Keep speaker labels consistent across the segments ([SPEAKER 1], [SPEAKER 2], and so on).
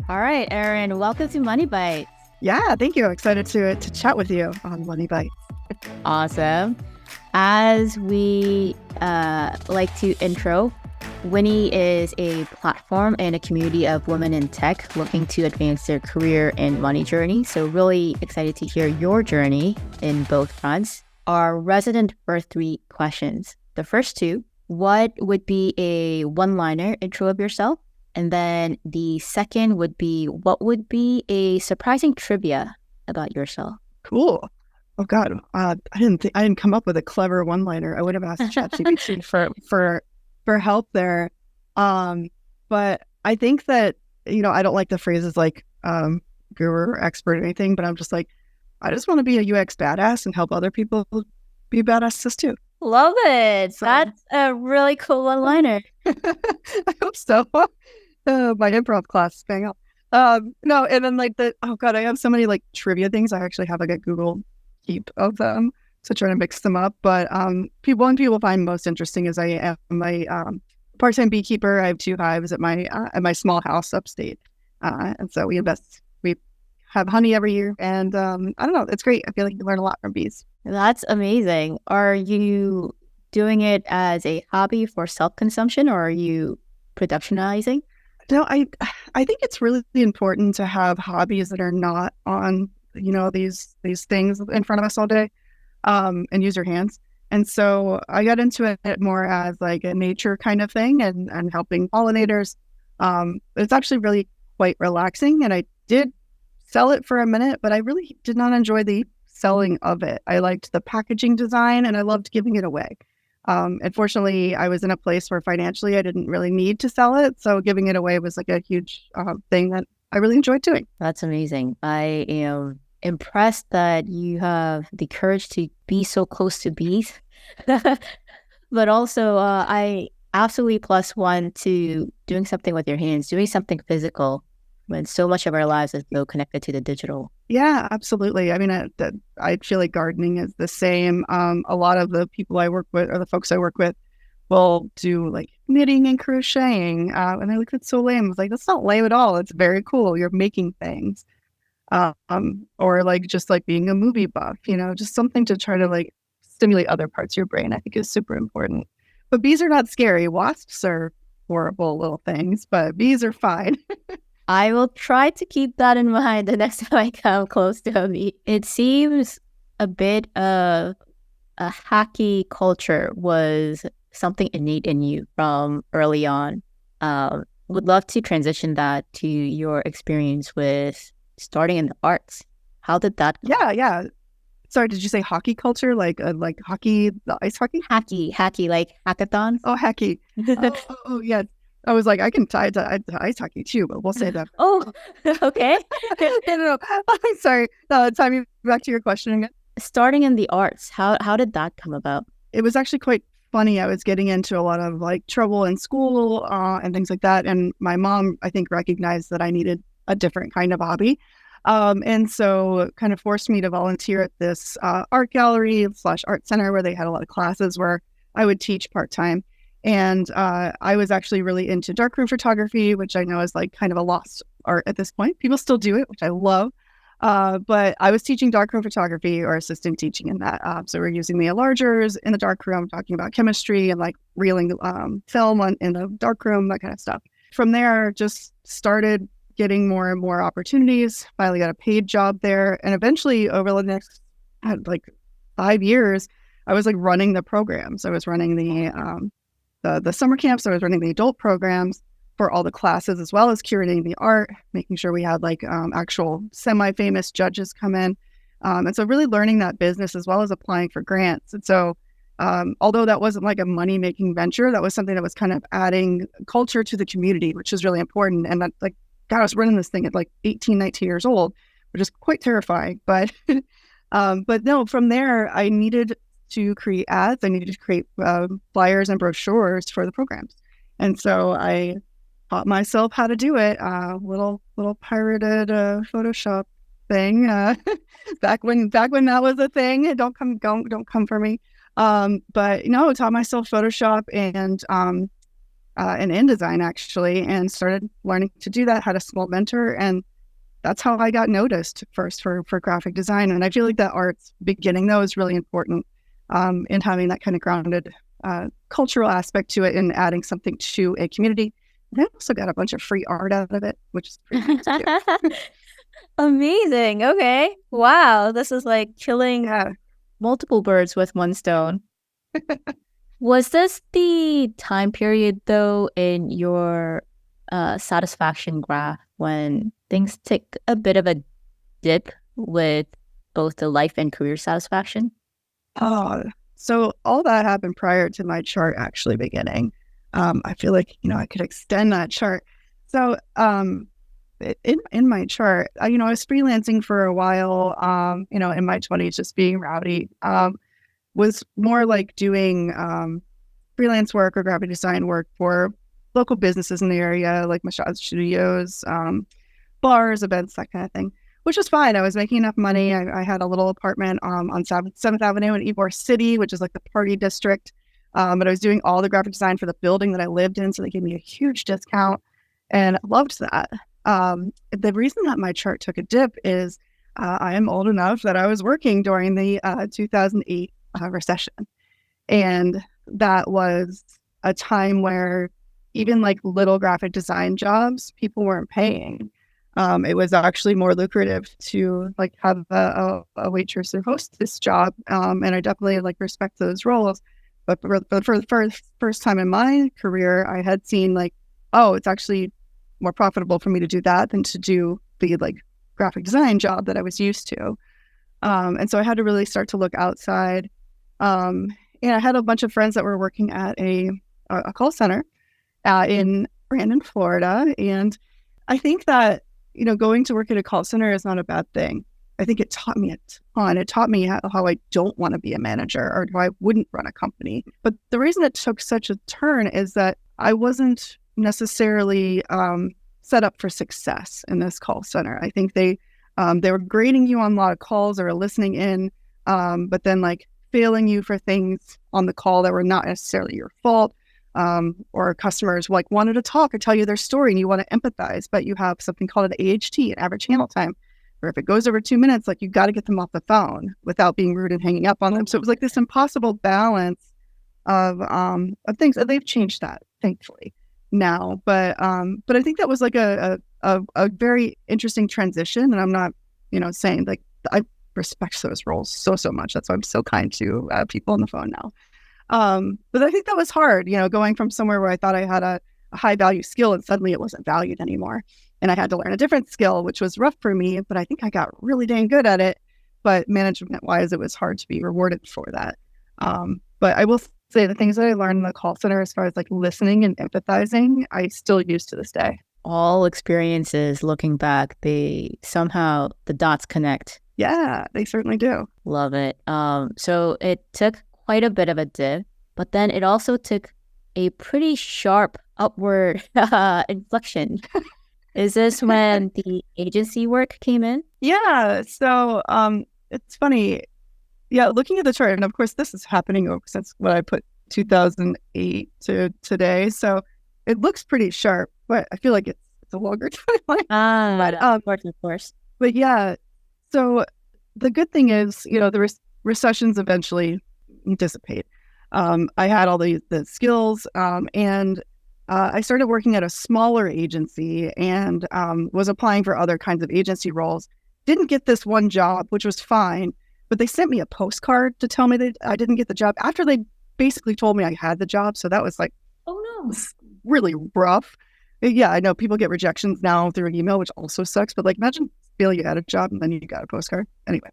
[SPEAKER 1] All right, Erin, welcome to Money Bites.
[SPEAKER 2] Yeah, thank you. Excited to chat with you on Money Bites.
[SPEAKER 1] Awesome. As we like to intro, Winnie is a platform and a community of women in tech looking to advance their career and money journey. So really excited to hear your journey in both fronts. Our resident first three questions. The first two, what would be a one-liner intro of yourself? And then the second would be, what would be a surprising trivia about yourself?
[SPEAKER 2] Cool. Oh God, I didn't come up with a clever one-liner. I would have asked ChatGPT for help there. But I think that I don't like the phrases like guru or expert or anything. But I'm just like, I just want to be a UX badass and help other people be badasses too.
[SPEAKER 1] Love it. That's a really cool one-liner.
[SPEAKER 2] I hope so. My improv class, bang up. No, and then I have so many like trivia things. I actually have like a Google Keep of them, so trying to mix them up. But one people find most interesting is I am a part-time beekeeper. I have 2 hives at my small house upstate, and so we have honey every year, and I don't know, it's great. I feel like you learn a lot from bees.
[SPEAKER 1] That's amazing. Are you doing it as a hobby for self-consumption, or are you productionizing?
[SPEAKER 2] No, I think it's really important to have hobbies that are not on, these things in front of us all day, and use your hands. And so I got into it more as like a nature kind of thing and helping pollinators. It's actually really quite relaxing. And I did sell it for a minute, but I really did not enjoy the selling of it. I liked the packaging design and I loved giving it away. Unfortunately, I was in a place where financially I didn't really need to sell it. So giving it away was like a huge thing that I really enjoyed doing.
[SPEAKER 1] That's amazing. I am impressed that you have the courage to be so close to bees. But also, I absolutely +1 to doing something with your hands, doing something physical when so much of our lives is so connected to the digital.
[SPEAKER 2] Yeah, absolutely. I mean, I feel like gardening is the same. A lot of the people I work with or the folks I work with will do like knitting and crocheting. And I look, it's so lame. I was like, that's not lame at all. It's very cool. You're making things. Or like just like being a movie buff, just something to try to like stimulate other parts of your brain, I think is super important. But bees are not scary. Wasps are horrible little things, but bees are fine.
[SPEAKER 1] I will try to keep that in mind the next time I come close to a bee. It seems a bit of a hacky culture was something innate in you from early on. Would love to transition that to your experience with starting in the arts. How did that go?
[SPEAKER 2] Yeah. Sorry, did you say hockey culture? Like hockey, the ice hockey?
[SPEAKER 1] Hacky, like hackathon?
[SPEAKER 2] Oh, hacky. Oh, yeah. I was like, I can tie to ice hockey too, but we'll say that.
[SPEAKER 1] Oh, okay.
[SPEAKER 2] No. I'm sorry. Tie me back to your question again.
[SPEAKER 1] Starting in the arts, how did that come about?
[SPEAKER 2] It was actually quite funny. I was getting into a lot of like trouble in school and things like that. And my mom, I think, recognized that I needed a different kind of hobby. And so kind of forced me to volunteer at this art gallery / art center where they had a lot of classes where I would teach part-time. And I was actually really into darkroom photography, which I know is like kind of a lost art at this point. People still do it, which I love. But I was teaching darkroom photography or assistant teaching in that. So we're using the enlargers in the darkroom, talking about chemistry and like reeling film in the darkroom, that kind of stuff. From there, just started getting more and more opportunities. Finally got a paid job there. And eventually over the next like 5 years, I was like running the programs. I was running the summer camps. I was running the adult programs for all the classes, as well as curating the art, making sure we had like actual semi-famous judges come in. And so really learning that business as well as applying for grants. And so although that wasn't like a money-making venture, that was something that was kind of adding culture to the community, which is really important. And that, like, God, I was running this thing at like 18, 19 years old, which is quite terrifying. But no, from there, I needed to create ads. I needed to create flyers and brochures for the programs. And so I taught myself how to do it. Little pirated Photoshop thing. Back when that was a thing. Don't come for me. But taught myself Photoshop, and and InDesign actually, and started learning to do that, had a small mentor, and that's how I got noticed first for graphic design. And I feel like that art's beginning, though, is really important in having that kind of grounded cultural aspect to it and adding something to a community. And I also got a bunch of free art out of it, which is pretty nice too.
[SPEAKER 1] Amazing. Okay. Wow. This is like killing
[SPEAKER 2] Yeah.
[SPEAKER 1] multiple birds with one stone. Was this the time period, though, in your satisfaction graph when things took a bit of a dip with both the life and career satisfaction?
[SPEAKER 2] Oh, so all that happened prior to my chart actually beginning. I feel like, I could extend that chart. So in my chart, I was freelancing for a while, in my 20s, just being rowdy. Was more like doing freelance work or graphic design work for local businesses in the area, like massage studios, bars, events, that kind of thing, which was fine. I was making enough money. I had a little apartment on 7th Avenue in Ybor City, which is like the party district. But I was doing all the graphic design for the building that I lived in, so they gave me a huge discount, and I loved that. The reason that my chart took a dip is I am old enough that I was working during the 2008 recession. And that was a time where even like little graphic design jobs, people weren't paying. It was actually more lucrative to like have a waitress or hostess job. And I definitely like respect those roles. But for the first time in my career, I had seen like, oh, it's actually more profitable for me to do that than to do the like graphic design job that I was used to. And so I had to really start to look outside. And I had a bunch of friends that were working at a call center in Brandon, Florida. And I think that, going to work at a call center is not a bad thing. I think it taught me a ton. It taught me how I don't want to be a manager or how I wouldn't run a company. But the reason it took such a turn is that I wasn't necessarily set up for success in this call center. I think they were grading you on a lot of calls or listening in, but then like failing you for things on the call that were not necessarily your fault, or customers like wanted to talk or tell you their story and you want to empathize, but you have something called an AHT, an average handle time, where if it goes over 2 minutes, like you got to get them off the phone without being rude and hanging up on them. So it was like this impossible balance of things. And they've changed that, thankfully, now. But I think that was like a very interesting transition. And I'm not, saying like I respect those roles so much. That's why I'm so kind to people on the phone now. But I think that was hard, going from somewhere where I thought I had a high value skill and suddenly it wasn't valued anymore. And I had to learn a different skill, which was rough for me, but I think I got really dang good at it. But management wise, it was hard to be rewarded for that. But I will say the things that I learned in the call center, as far as like listening and empathizing, I still use to this day.
[SPEAKER 1] All experiences, looking back, the dots connect.
[SPEAKER 2] Yeah, they certainly do.
[SPEAKER 1] Love it. So it took quite a bit of a dip, but then it also took a pretty sharp upward inflection. Is this when the agency work came in?
[SPEAKER 2] Yeah. So it's funny. Yeah, looking at the chart, and of course this is happening since what I put 2008 to today. So it looks pretty sharp, but I feel like it's a longer timeline.
[SPEAKER 1] Of course.
[SPEAKER 2] But yeah, so the good thing is, the recessions eventually dissipate. I had all the skills, and I started working at a smaller agency and was applying for other kinds of agency roles. Didn't get this one job, which was fine, but they sent me a postcard to tell me that I didn't get the job after they basically told me I had the job. So that was like,
[SPEAKER 1] oh no,
[SPEAKER 2] really rough. Yeah, I know people get rejections now through an email, which also sucks, but like imagine feeling you had a job and then you got a postcard. Anyway,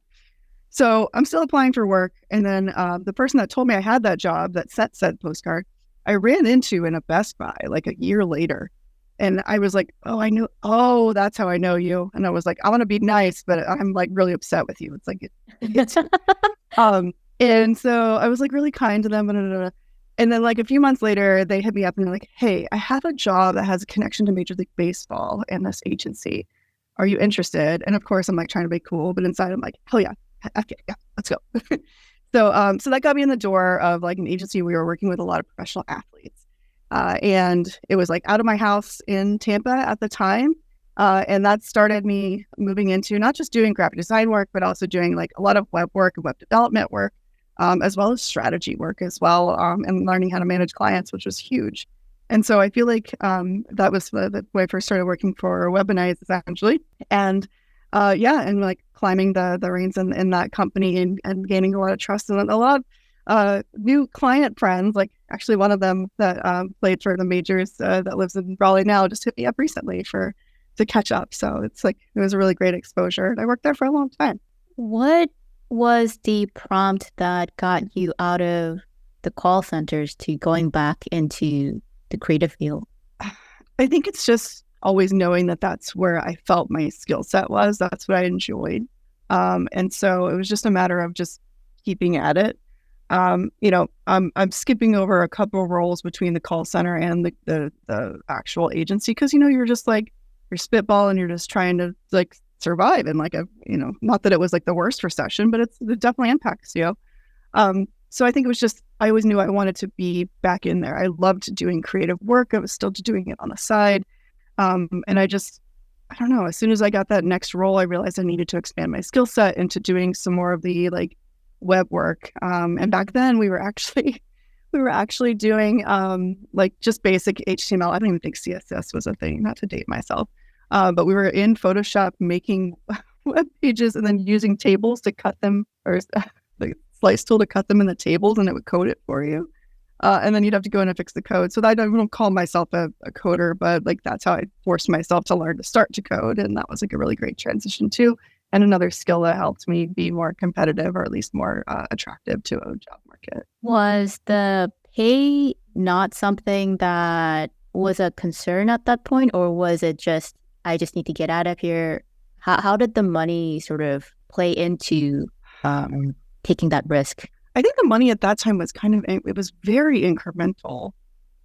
[SPEAKER 2] so I'm still applying for work. And then the person that told me I had that job that sent said postcard, I ran into in a Best Buy like a year later. And I was like, oh, that's how I know you. And I was like, I want to be nice, but I'm like really upset with you. It's like, and so I was like really kind to them. And then like a few months later, they hit me up and they're like, hey, I have a job that has a connection to Major League Baseball in this agency. Are you interested? And of course, I'm like trying to be cool, but inside I'm like, hell yeah, yeah, let's go. So that got me in the door of like an agency. We were working with a lot of professional athletes. And it was like out of my house in Tampa at the time. And that started me moving into not just doing graphic design work, but also doing like a lot of web work and web development work, as well as strategy work as well, and learning how to manage clients, which was huge. And so I feel like that was the way I first started working for Webinize, essentially. And and like climbing the reins in that company and gaining a lot of trust and a lot of new client friends. Like actually one of them that played for the majors that lives in Raleigh now just hit me up recently to catch up. So it's like, it was a really great exposure. And I worked there for a long time.
[SPEAKER 1] What was the prompt that got you out of the call centers to going back into the creative field?
[SPEAKER 2] I think it's just always knowing that that's where I felt my skill set was. That's what I enjoyed. And so it was just a matter of just keeping at it. I'm skipping over a couple of roles between the call center and the actual agency because, you're just like, you're spitballing, you're just trying to like survive in like not that it was like the worst recession, but it definitely impacts you. So I think it was just, I always knew I wanted to be back in there. I loved doing creative work. I was still doing it on the side. And I don't know, as soon as I got that next role, I realized I needed to expand my skill set into doing some more of the like web work. And back then we were actually doing like just basic HTML. I don't even think CSS was a thing, not to date myself. But we were in Photoshop making web pages and then using tables to cut them, or the slice tool to cut them in the tables, and it would code it for you. And then you'd have to go in and fix the code. So I don't call myself a coder, but like that's how I forced myself to learn to start to code. And that was like a really great transition too. And another skill that helped me be more competitive, or at least more attractive to a job market.
[SPEAKER 1] Was the pay not something that was a concern at that point, or was it just, I just need to get out of here? How did the money sort of play into taking that risk?
[SPEAKER 2] I think the money at that time was it was very incremental.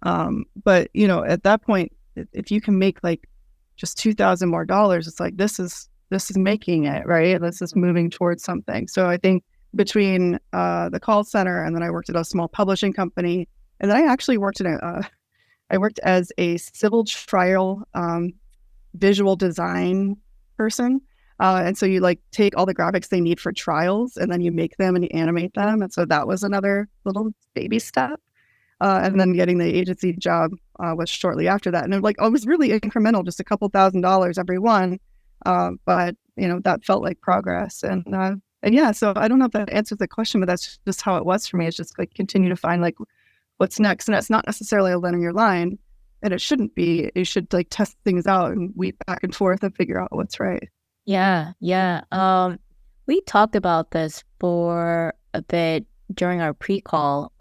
[SPEAKER 2] But, at that point, if you can make like just $2,000 more, it's like, this is making it, right? This is moving towards something. So I think between the call center, and then I worked at a small publishing company, and then I actually worked I worked as a civil trial visual design person. And so you like take all the graphics they need for trials, and then you make them and you animate them. And so that was another little baby step. And then getting the agency job was shortly after that. And it was really incremental, just a couple $1,000s every one. But that felt like progress. And yeah, so I don't know if that answers the question, but that's just how it was for me. It's just like continue to find like what's next. And it's not necessarily a linear line, and it shouldn't be. You should like test things out and weed back and forth and figure out what's right.
[SPEAKER 1] Yeah. We talked about this for a bit during our pre-call.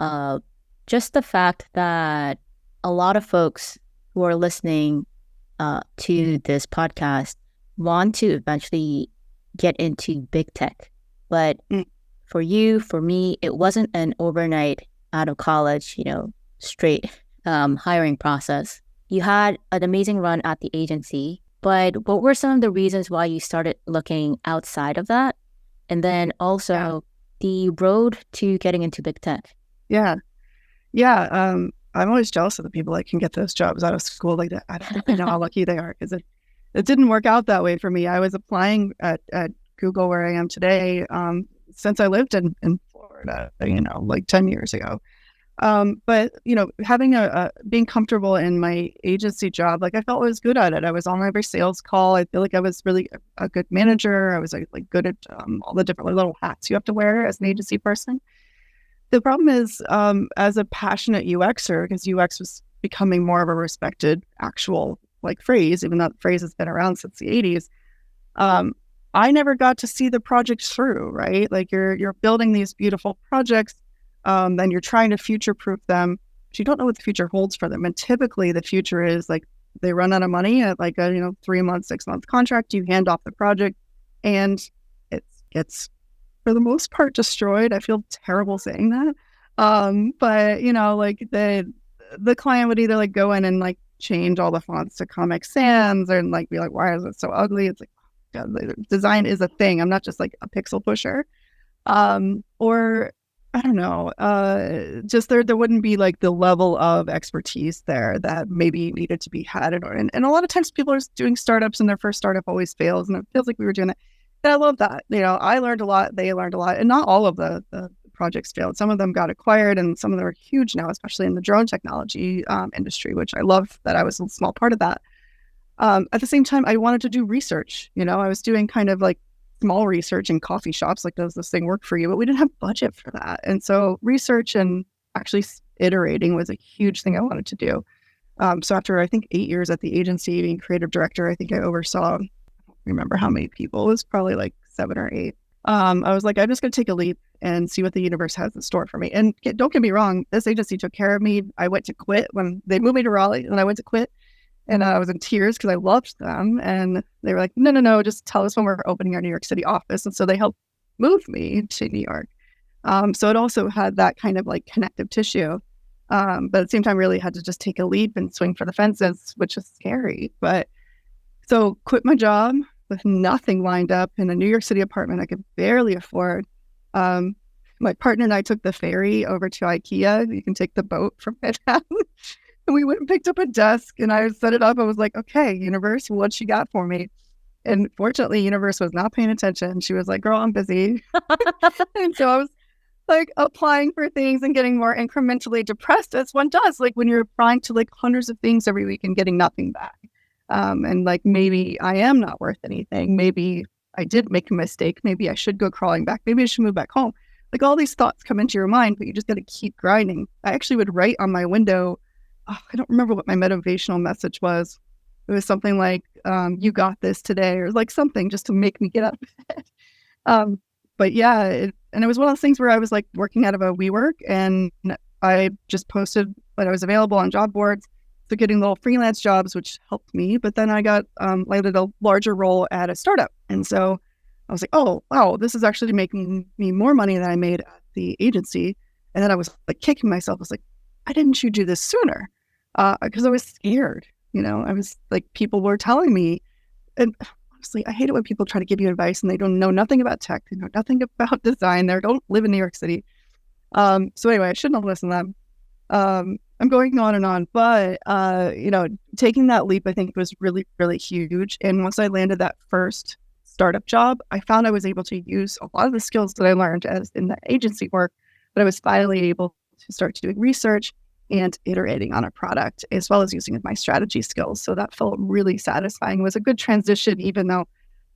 [SPEAKER 1] Just the fact that a lot of folks who are listening to this podcast want to eventually get into big tech. But for you, for me, it wasn't an overnight out of college, straight hiring process. You had an amazing run at the agency, but what were some of the reasons why you started looking outside of that? And then also the road to getting into big tech.
[SPEAKER 2] Yeah. I'm always jealous of the people that can get those jobs out of school like that. I don't think they know how lucky they are, because it didn't work out that way for me. I was applying at Google, where I am today, since I lived in Florida, like 10 years ago. But having being comfortable in my agency job, like I felt I was good at it. I was on every sales call. I feel like I was really a good manager. I was like good at all the different little hats you have to wear as an agency person. The problem is, as a passionate UXer, because UX was becoming more of a respected actual like phrase, even though the phrase has been around since the 80s. I never got to see the project through, right? Like you're building these beautiful projects, then you're trying to future-proof them, but you don't know what the future holds for them. And typically the future is like they run out of money at like a 3-month, 6-month contract. You hand off the project, and it gets, for the most part, destroyed. I feel terrible saying that, but like the client would either like go in and like change all the fonts to Comic Sans, and like be like, why is it so ugly? It's like, God, design is a thing. I'm not just like a pixel pusher. Or I don't know, just there wouldn't be like the level of expertise there that maybe needed to be had in order. And a lot of times people are doing startups and their first startup always fails. And it feels like we were doing that. And I love that. I learned a lot. They learned a lot. And not all of the projects failed. Some of them got acquired and some of them are huge now, especially in the drone technology industry, which I love that I was a small part of that. At the same time, I wanted to do research. I was doing kind of like small research in coffee shops, like, does this thing work for you? But we didn't have budget for that. And so research and actually iterating was a huge thing I wanted to do. So after, I think, 8 years at the agency being creative director, I think I oversaw, I don't remember how many people, it was probably like 7 or 8. I was like, I'm just going to take a leap and see what the universe has in store for me. And don't get me wrong, this agency took care of me. I went to quit when they moved me to Raleigh, and I went to quit. And I was in tears because I loved them. And they were like, no, just tell us when we're opening our New York City office. And so they helped move me to New York. So it also had that kind of like connective tissue. But at the same time, really had to just take a leap and swing for the fences, which is scary. But so quit my job with nothing lined up in a New York City apartment I could barely afford. My partner and I took the ferry over to IKEA. You can take the boat from Manhattan. And we went and picked up a desk and I set it up. I was like, okay, universe, what you got for me? And fortunately, universe was not paying attention. She was like, girl, I'm busy. And so I was like applying for things and getting more incrementally depressed as one does, like when you're applying to like hundreds of things every week and getting nothing back. And like, maybe I am not worth anything. Maybe I did make a mistake. Maybe I should go crawling back. Maybe I should move back home. Like all these thoughts come into your mind, but you just got to keep grinding. I actually would write on my window. I don't remember what my motivational message was. It was something like, you got this today, or like something just to make me get out of bed. But yeah, and it was one of those things where I was like working out of a WeWork and I just posted that I was available on job boards. So getting little freelance jobs, which helped me. But then I got landed a larger role at a startup. And so I was like, oh, wow, this is actually making me more money than I made at the agency. And then I was like kicking myself. I was like, why didn't you do this sooner? Because I was scared. I was like, people were telling me, and honestly, I hate it when people try to give you advice and they don't know nothing about tech, they know nothing about design, they don't live in New York City. So anyway, I shouldn't have listened to them. I'm going on, but taking that leap, I think, was really, really huge. And once I landed that first startup job, I found I was able to use a lot of the skills that I learned as in the agency work, but I was finally able to start doing research and iterating on a product, as well as using my strategy skills. So that felt really satisfying. It was a good transition, even though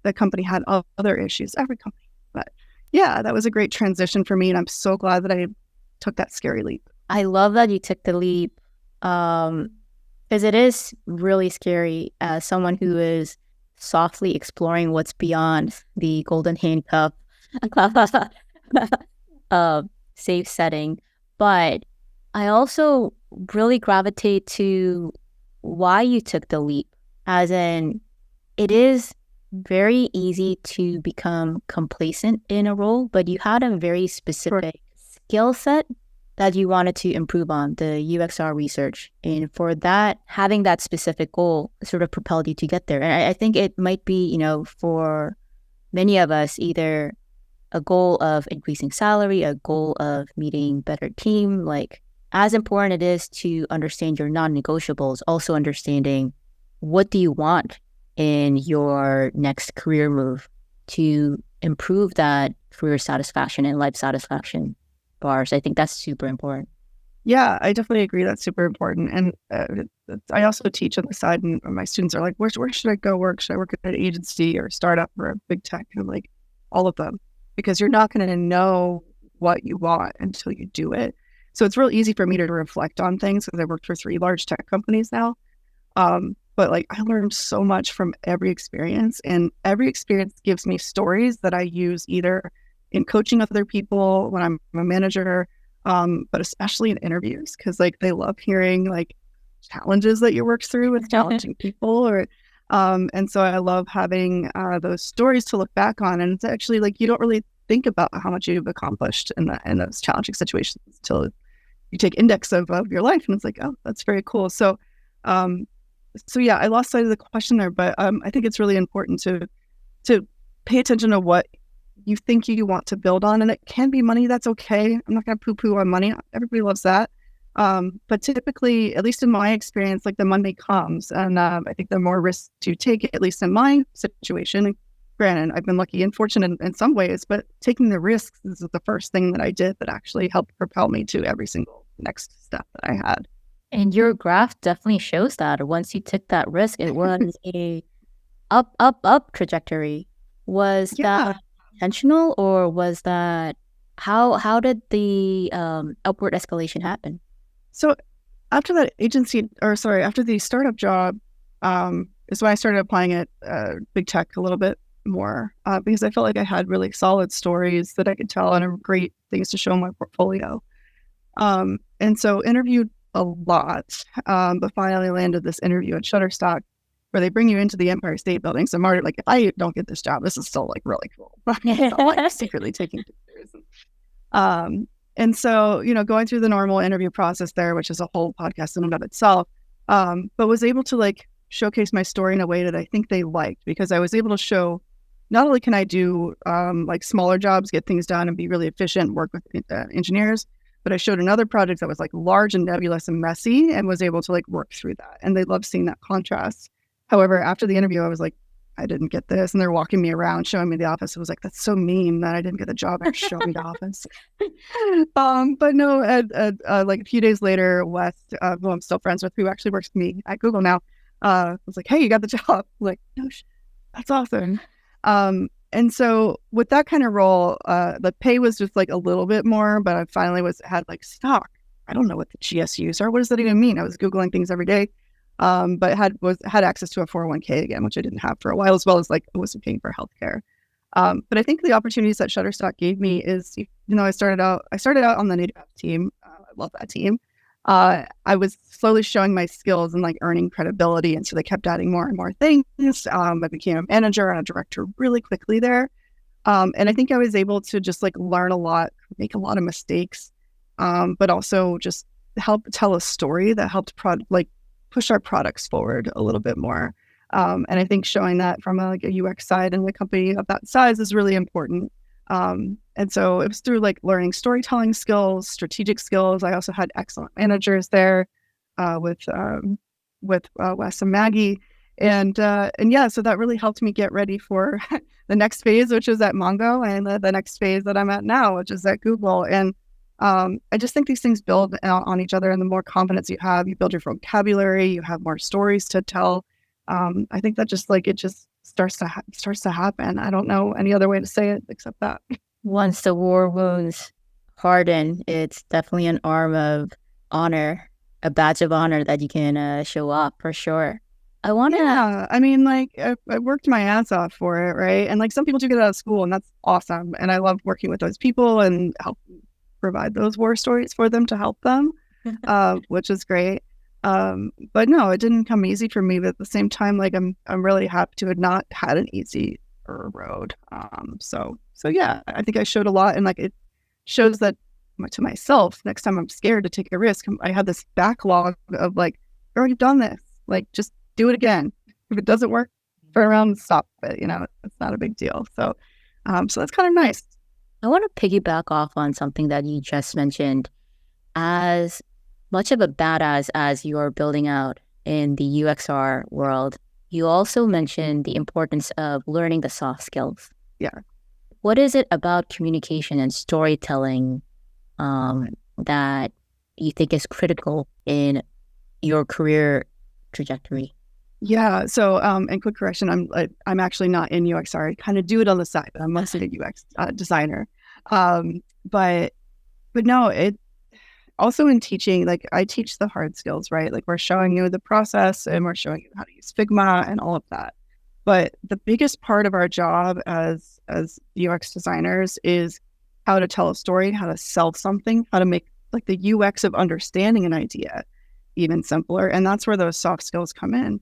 [SPEAKER 2] the company had other issues, every company. But yeah, that was a great transition for me. And I'm so glad that I took that scary leap.
[SPEAKER 1] I love that you took the leap, because it is really scary as someone who is softly exploring what's beyond the golden handcuff safe setting. But I also really gravitate to why you took the leap, as in it is very easy to become complacent in a role, but you had a very specific skill set that you wanted to improve on, the UXR research. And for that, having that specific goal sort of propelled you to get there. And I think it might be, for many of us, either a goal of increasing salary, a goal of meeting better team, like as important it is to understand your non-negotiables, also understanding what do you want in your next career move to improve that career satisfaction and life satisfaction bars. I think that's super important.
[SPEAKER 2] Yeah, I definitely agree. That's super important. And I also teach on the side, and my students are like, where should I go work? Should I work at an agency or a startup or a big tech? And I'm like, all of them, because you're not going to know what you want until you do it. So it's real easy for me to reflect on things because I worked for 3 large tech companies now. But like I learned so much from every experience, and every experience gives me stories that I use either in coaching other people when I'm a manager, but especially in interviews, because like they love hearing like challenges that you work through with challenging people, or and so I love having those stories to look back on. And it's actually like you don't really think about how much you've accomplished in those challenging situations until you take index of your life, and it's like, oh, that's very cool. So yeah, I lost sight of the question there, but I think it's really important to pay attention to what you think you want to build on, and it can be money. That's okay. I'm not going to poo-poo on money. Everybody loves that. But typically, at least in my experience, like the money comes, and I think the more risks you take, at least in my situation, and granted, I've been lucky and fortunate in some ways, but taking the risks is the first thing that I did that actually helped propel me to every single next step that I had.
[SPEAKER 1] And your graph definitely shows that once you took that risk, it was a up, up, up trajectory. Was
[SPEAKER 2] Yeah.
[SPEAKER 1] that intentional, or was that how did the upward escalation happen?
[SPEAKER 2] So after that after the startup job, is when I started applying at big tech a little bit more because I felt like I had really solid stories that I could tell and great things to show in my portfolio. And so interviewed a lot, but finally landed this interview at Shutterstock where they bring you into the Empire State Building. So I'm already like, if I don't get this job, this is still like really cool. I'm not like secretly taking pictures. And so, going through the normal interview process there, which is a whole podcast in and of itself, but was able to like showcase my story in a way that I think they liked, because I was able to show not only can I do like smaller jobs, get things done and be really efficient, work with engineers, but I showed another project that was like large and nebulous and messy and was able to like work through that. And they loved seeing that contrast. However, after the interview, I was like, I didn't get this. And they're walking me around, showing me the office. I was like, that's so mean that I didn't get the job. They're showing me the office. But no, like a few days later, West, who I'm still friends with, who actually works with me at Google now, was like, hey, you got the job. I'm like, no, that's awesome. And so with that kind of role, the pay was just like a little bit more, but I finally had like stock. I don't know what the GSUs are. What does that even mean? I was Googling things every day. But had access to a 401k again, which I didn't have for a while, as well as like I wasn't paying for healthcare. But I think the opportunities that Shutterstock gave me is, I started out on the native app team. I love that team. I was slowly showing my skills and like earning credibility, and so they kept adding more and more things. I became a manager and a director really quickly there, and I think I was able to just like learn a lot, make a lot of mistakes, but also just help tell a story that helped push our products forward a little bit more. And I think showing that from a UX side in a company of that size is really important. And so it was through like learning storytelling skills, strategic skills. I also had excellent managers there with Wes and Maggie. And yeah, so that really helped me get ready for the next phase, which is at Mongo, and the next phase that I'm at now, which is at Google. And I just think these things build on each other, and the more confidence you have, you build your vocabulary, you have more stories to tell. I think that it just starts to happen. I don't know any other way to say it except that.
[SPEAKER 1] Once the war wounds harden, it's definitely an arm of honor, a badge of honor that you can show off for sure.
[SPEAKER 2] Yeah, I mean, like I worked my ass off for it, right? And like some people do get out of school, and that's awesome. And I love working with those people and help provide those war stories for them to help them, which is great. But no, it didn't come easy for me. But at the same time, like I'm really happy to have not had an easy road. So yeah, I think I showed a lot, and like it shows that to myself. Next time I'm scared to take a risk, I have this backlog of like, I've already done this. Like, just do it again. If it doesn't work, turn around and stop it. It's not a big deal. So that's kind of nice.
[SPEAKER 1] I want to piggyback off on something that you just mentioned. As much of a badass as you're building out in the UXR world, you also mentioned the importance of learning the soft skills.
[SPEAKER 2] Yeah.
[SPEAKER 1] What is it about communication and storytelling that you think is critical in your career trajectory?
[SPEAKER 2] Yeah. So, and quick correction, I'm actually not in UXR. I kind of do it on the side, but I'm mostly a UX designer. But no, it also in teaching, like I teach the hard skills, right? Like we're showing you the process and we're showing you how to use Figma and all of that. But the biggest part of our job as UX designers is how to tell a story, how to sell something, how to make like the UX of understanding an idea even simpler. And that's where those soft skills come in.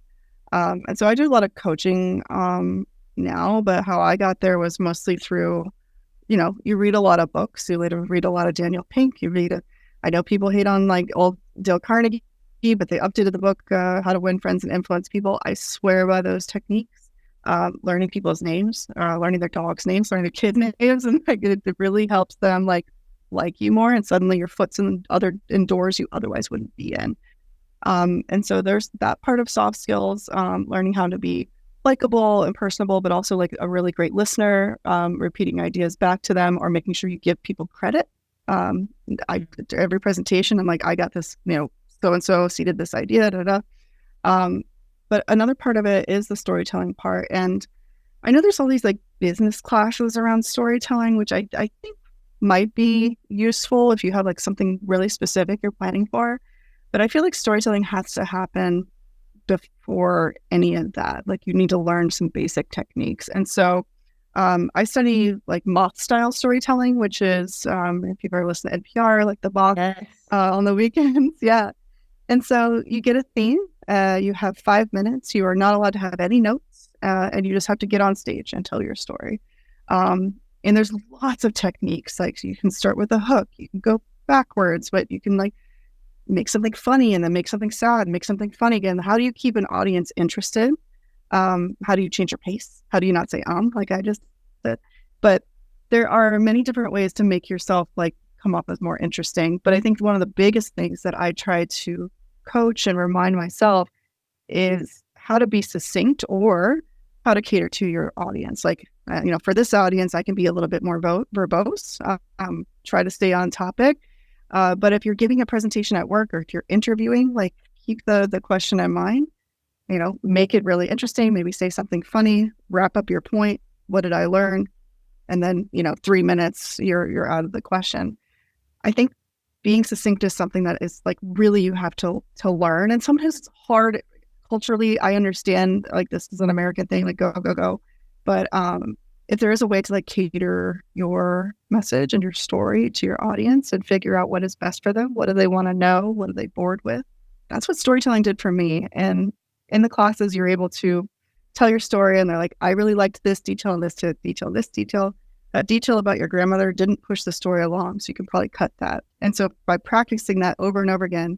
[SPEAKER 2] And so I do a lot of coaching now, but how I got there was mostly through, you read a lot of books, you later read a lot of Daniel Pink, I know people hate on like old Dale Carnegie, but they updated the book, How to Win Friends and Influence People. I swear by those techniques. learning people's names, learning their dogs' names, learning their kids' names, and like it really helps them like you more. And suddenly your foot's in doors you otherwise wouldn't be in. And so there's that part of soft skills, learning how to be likable and personable, but also like a really great listener, repeating ideas back to them, or making sure you give people credit. Every presentation, I'm like, I got this, so and so seeded this idea, da da. But another part of it is the storytelling part, and I know there's all these like business classes around storytelling, which I think might be useful if you have like something really specific you're planning for. But I feel like storytelling has to happen before any of that. Like you need to learn some basic techniques. And so I study like moth style storytelling, which is, if you've ever listened to NPR, like the moth
[SPEAKER 1] Yes.
[SPEAKER 2] on the weekends. Yeah. And so you get a theme, you have 5 minutes, you are not allowed to have any notes, and you just have to get on stage and tell your story. And there's lots of techniques. Like you can start with a hook, you can go backwards, but you can like make something funny and then make something sad, make something funny again. How do you keep an audience interested? How do you change your pace? How do you not say like I just said? But there are many different ways to make yourself like come up as more interesting. But I think one of the biggest things that I try to coach and remind myself is how to be succinct or how to cater to your audience. Like, for this audience, I can be a little bit more verbose, try to stay on topic. But if you're giving a presentation at work, or if you're interviewing, like keep the question in mind, make it really interesting, maybe say something funny, wrap up your point. What did I learn? And then, 3 minutes, you're out of the question. I think being succinct is something that is like really you have to learn. And sometimes it's hard culturally. I understand like this is an American thing, like go, go, go. But if there is a way to like cater your message and your story to your audience and figure out what is best for them, what do they want to know? What are they bored with? That's what storytelling did for me. And in the classes, you're able to tell your story and they're like, I really liked this detail and this detail, this detail. That detail about your grandmother didn't push the story along, so you can probably cut that. And so by practicing that over and over again,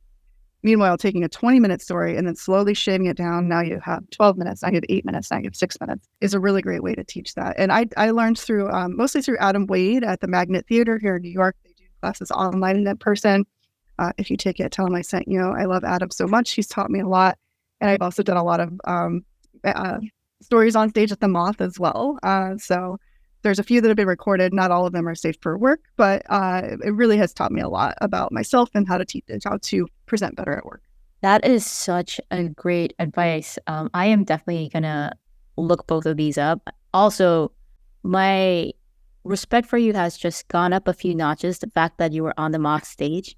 [SPEAKER 2] meanwhile taking a 20-minute story and then slowly shaving it down, now you have 12 minutes, now you have 8 minutes, now you have 6 minutes, is a really great way to teach that. And I learned through, mostly through Adam Wade at the Magnet Theater here in New York. They do classes online and in person. If you take it, tell him I sent you. I love Adam so much. He's taught me a lot. And I've also done a lot of stories on stage at the Moth as well. So there's a few that have been recorded. Not all of them are safe for work, but it really has taught me a lot about myself and how to present better at work.
[SPEAKER 1] That is such a great advice. I am definitely going to look both of these up. Also, my respect for you has just gone up a few notches. The fact that you were on the mock stage.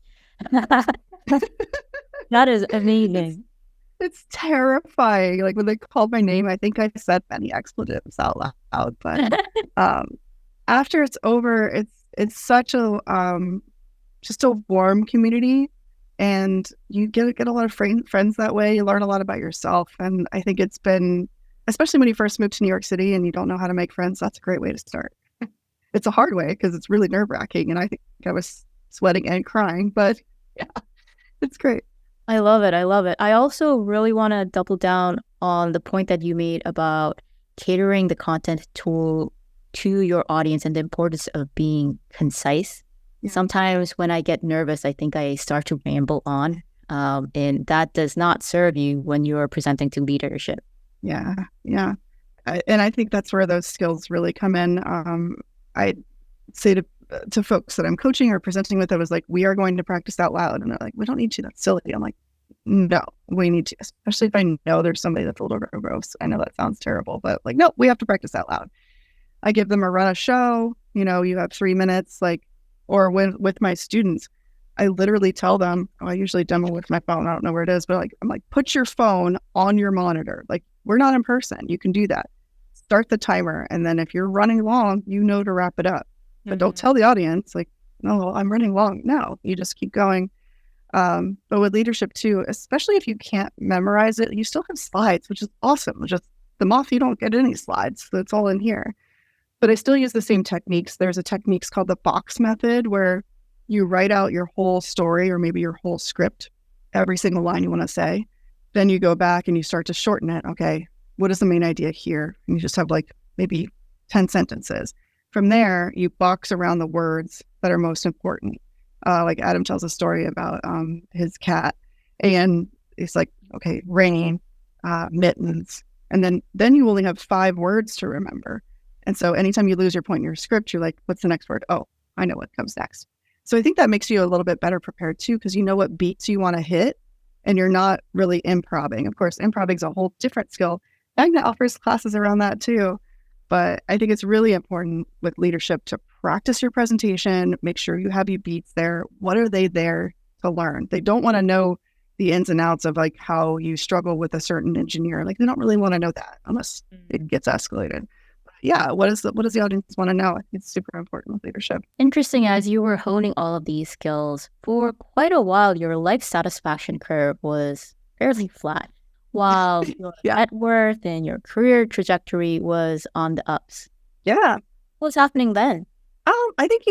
[SPEAKER 1] That is amazing.
[SPEAKER 2] It's terrifying. Like when they called my name, I think I said many expletives out loud. But after it's over, it's such a just a warm community, and you get a lot of friends that way. You learn a lot about yourself, and I think it's been, especially when you first move to New York City and you don't know how to make friends, that's a great way to start. It's a hard way because it's really nerve-wracking, and I think I was sweating and crying, but yeah, it's great.
[SPEAKER 1] I love it. I love it. I also really want to double down on the point that you made about catering the content to your audience and the importance of being concise. Yeah. Sometimes when I get nervous, I think I start to ramble on, and that does not serve you when you're presenting to leadership.
[SPEAKER 2] Yeah. And I think that's where those skills really come in. I say to folks that I'm coaching or presenting with, I was like, we are going to practice out loud. And they're like, we don't need to. That's silly. I'm like, no, we need to, especially if I know there's somebody that's a little verbose. I know that sounds terrible, but like, no, we have to practice out loud. I give them a run of show, you have 3 minutes, or with my students, I literally tell them, I usually demo with my phone. I don't know where it is, but I'm like, put your phone on your monitor. Like, we're not in person. You can do that. Start the timer. And then if you're running long, to wrap it up. But don't tell the audience, like, no, I'm running long. No, you just keep going. But with leadership too, especially if you can't memorize it, you still have slides, which is awesome. Just the Moth, you don't get any slides. So it's all in here. But I still use the same techniques. There's a technique called the box method, where you write out your whole story or maybe your whole script, every single line you want to say. Then you go back and you start to shorten it. Okay, what is the main idea here? And you just have like maybe 10 sentences. From there, you box around the words that are most important. Like Adam tells a story about his cat, and it's like, okay, rain, mittens, and then you only have 5 words to remember. And so anytime you lose your point in your script, you're like, what's the next word? Oh, I know what comes next. So I think that makes you a little bit better prepared too, because you know what beats you want to hit, and you're not really improvising. Of course, improvising is a whole different skill. Magna offers classes around that too. But I think it's really important with leadership to practice your presentation, make sure you have your beats there. What are they there to learn? They don't want to know the ins and outs of like how you struggle with a certain engineer. Like they don't really want to know that unless it gets escalated. Yeah, what does the audience want to know? I think it's super important with leadership.
[SPEAKER 1] Interesting, as you were honing all of these skills, for quite a while, your life satisfaction curve was fairly flat, while your net worth and your career trajectory was on the ups.
[SPEAKER 2] Yeah.
[SPEAKER 1] What was happening then?
[SPEAKER 2] I think,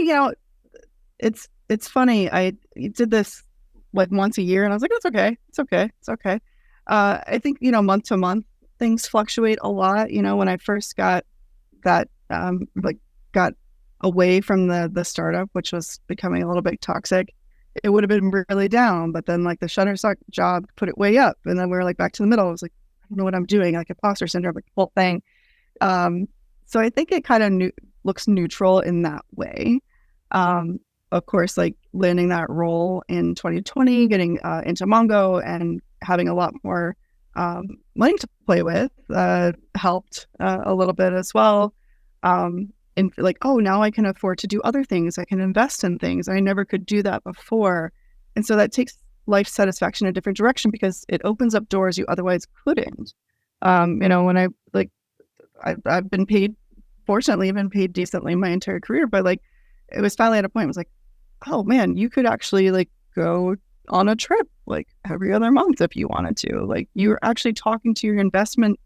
[SPEAKER 2] it's funny. I did this like once a year, and I was like, it's okay. I think, month to month, things fluctuate a lot. When I first got away from the startup, which was becoming a little bit toxic, it would have been really down. But then like the Shutterstock job put it way up, and then we were like back to the middle. I was like, I don't know what I'm doing, like imposter syndrome, like the whole thing. So I think it kind of looks neutral in that way. Of course, like landing that role in 2020, getting into Mongo and having a lot more money to play with helped a little bit as well. And like, oh, now I can afford to do other things. I can invest in things. I never could do that before. And so that takes life satisfaction in a different direction because it opens up doors you otherwise couldn't. When I've been paid, fortunately, I've been paid decently my entire career, but like, it was finally at a point, it was like, oh man, you could actually like go on a trip like every other month if you wanted to. Like you're actually talking to your investment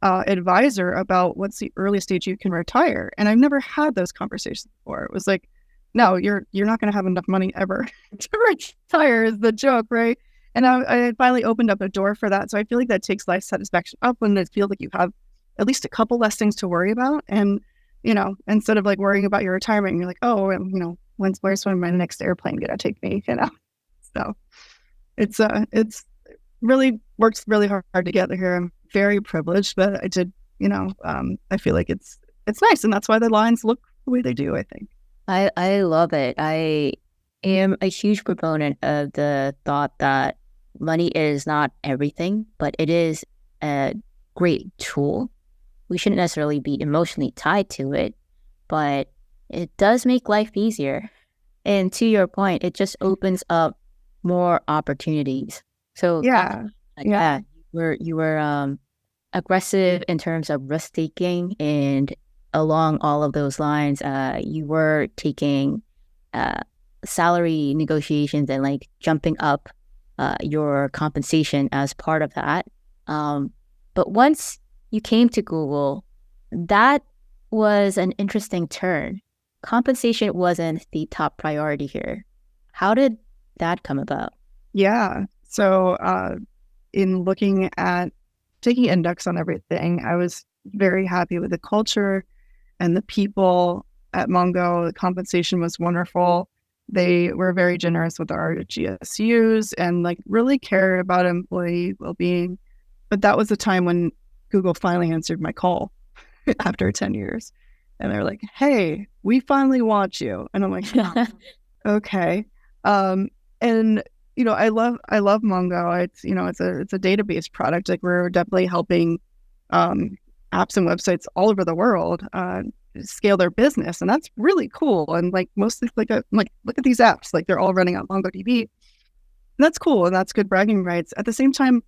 [SPEAKER 2] advisor about what's the earliest stage you can retire. And I've never had those conversations before. It was like, no, you're not going to have enough money ever to retire is the joke, right? And I finally opened up a door for that. So I feel like that takes life satisfaction up when it feels like you have at least a couple less things to worry about. And, instead of like worrying about your retirement, you're like, oh, where's my next airplane going to take me, So it's really works really hard to get here. I'm very privileged, but I did, I feel like it's nice. And that's why the lines look the way they do, I think.
[SPEAKER 1] I love it. I am a huge proponent of the thought that money is not everything, but it is a great tool. We shouldn't necessarily be emotionally tied to it, but it does make life easier. And to your point, it just opens up more opportunities. So you were aggressive in terms of risk taking, and along all of those lines, you were taking salary negotiations and like jumping up your compensation as part of that. But once you came to Google, that was an interesting turn. Compensation wasn't the top priority here. How did that come about?
[SPEAKER 2] Yeah. So in looking at taking index on everything, I was very happy with the culture and the people at Mongo. The compensation was wonderful. They were very generous with our GSUs and like really cared about employee well-being. But that was the time when Google finally answered my call after 10 years. And they're like, hey, we finally want you. And I'm like, okay. And I love Mongo. It's a database product. Like we're definitely helping apps and websites all over the world scale their business, and that's really cool. And like mostly look at these apps, like they're all running on MongoDB. And that's cool, and that's good bragging rights. At the same time,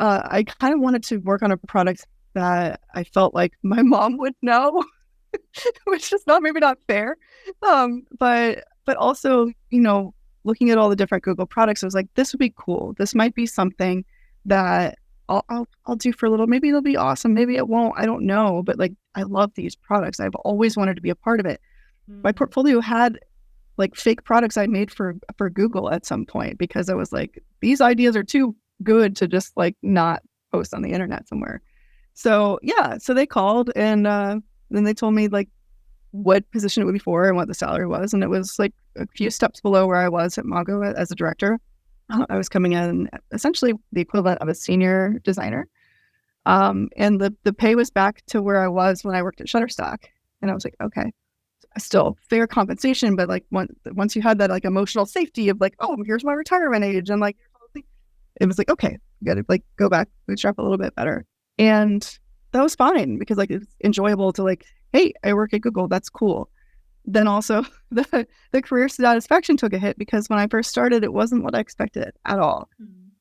[SPEAKER 2] I kind of wanted to work on a product that I felt like my mom would know, which is maybe not fair. But also, looking at all the different Google products, I was like, this would be cool. This might be something that I'll do for a little. Maybe it'll be awesome. Maybe it won't. I don't know. But like, I love these products. I've always wanted to be a part of it. My portfolio had like fake products I made for Google at some point because I was like, these ideas are too good to just like not post on the internet somewhere. So yeah, so they called and then they told me like what position it would be for and what the salary was. And it was like a few steps below where I was at Mongo as a director. I was coming in essentially the equivalent of a senior designer. And the pay was back to where I was when I worked at Shutterstock. And I was like, okay, still fair compensation. But like once you had that like emotional safety of like, oh, here's my retirement age. And like, it was like, okay, you got to like go back, bootstrap a little bit better. And that was fine because like it's enjoyable to like, hey, I work at Google. That's cool. Then also the career satisfaction took a hit because when I first started, it wasn't what I expected at all.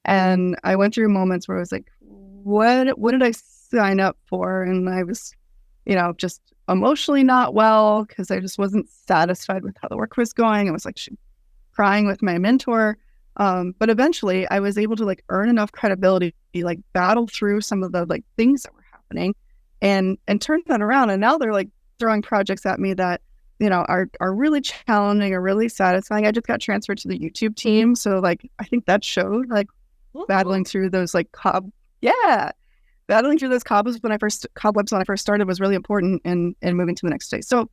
[SPEAKER 2] And I went through moments where I was like, what did I sign up for? And I was, just emotionally not well because I just wasn't satisfied with how the work was going. I was like crying with my mentor. But eventually I was able to like earn enough credibility to like battle through some of the like things that were happening and turn that around. And now they're like throwing projects at me that, are really challenging or really satisfying. I just got transferred to the YouTube team. So like, I think that showed like battling through those like battling through those cobwebs when I first started was really important in moving to the next stage. So